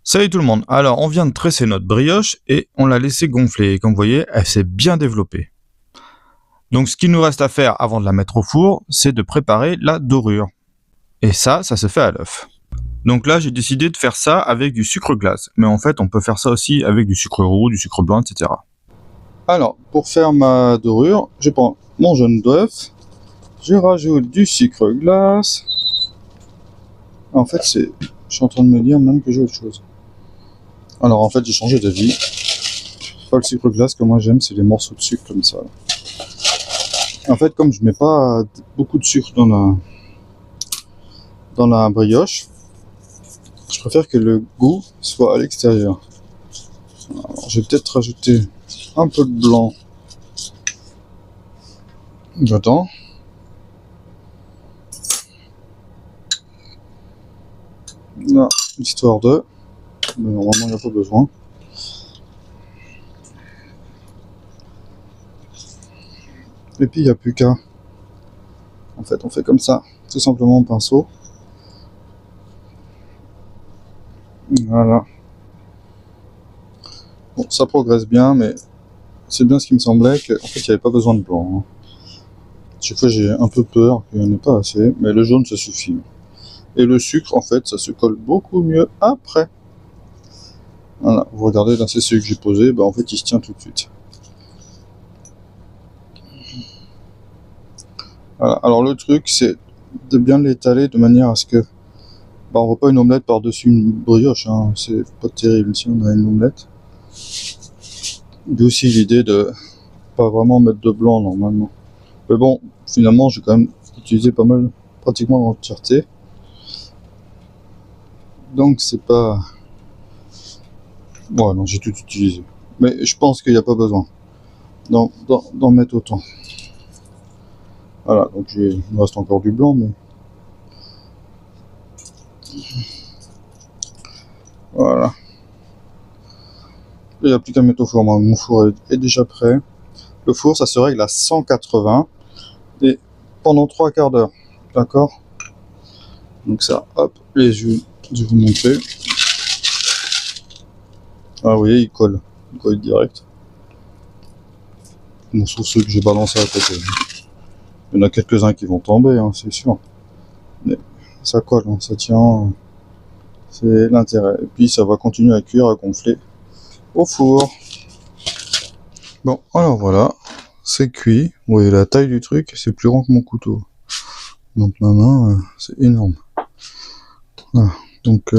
Salut tout le monde, alors on vient de tresser notre brioche et on l'a laissé gonfler et comme vous voyez elle s'est bien développée. Donc ce qu'il nous reste à faire avant de la mettre au four, c'est de préparer la dorure. Et ça se fait à l'œuf. Donc là j'ai décidé de faire ça avec du sucre glace, mais en fait on peut faire ça aussi avec du sucre roux, du sucre blanc, etc. Alors pour faire ma dorure, je prends mon jaune d'œuf, je rajoute du sucre glace. En fait je suis en train de me dire même que j'ai autre chose. Alors en fait j'ai changé d'avis. Pas le sucre glace que moi j'aime, c'est les morceaux de sucre comme ça. En fait comme je mets pas beaucoup de sucre dans la brioche, je préfère que le goût soit à l'extérieur. Alors, je vais peut-être rajouter un peu de blanc dedans. Là, histoire de... Mais normalement il n'y a pas besoin. Et puis il n'y a plus qu'à... En fait on fait comme ça, tout simplement au pinceau. Voilà. Bon, ça progresse bien, mais c'est bien ce qui me semblait, qu'en fait il n'y avait pas besoin de blanc. Chaque fois j'ai un peu peur qu'il n'y en ait pas assez, mais le jaune ça suffit. Et le sucre en fait ça se colle beaucoup mieux après. Voilà, vous regardez là c'est celui que j'ai posé, en fait il se tient tout de suite. Voilà, alors le truc c'est de bien l'étaler de manière à ce que on voit pas une omelette par-dessus une brioche, hein. C'est pas terrible si on a une omelette. D'où aussi l'idée de pas vraiment mettre de blanc normalement. Mais bon, finalement j'ai quand même utilisé pas mal, pratiquement l'entièreté. Donc c'est pas... Bon non, j'ai tout utilisé. Mais je pense qu'il n'y a pas besoin d'en mettre autant. Voilà, donc il me reste encore du blanc, mais... Voilà. Il n'y a plus qu'à mettre au four, mon four est déjà prêt. Le four, ça se règle à 180 et pendant 3 quarts d'heure, d'accord? Donc ça, hop, et je vais vous montrer. Ah vous voyez, il colle direct. Bon, sauf ceux que j'ai balancés à côté. Il y en a quelques-uns qui vont tomber, hein, c'est sûr. Mais ça colle, hein, ça tient. C'est l'intérêt. Et puis ça va continuer à cuire, à gonfler au four. Bon, alors voilà, c'est cuit. Vous voyez la taille du truc, c'est plus grand que mon couteau. Donc ma main, c'est énorme. Voilà. Donc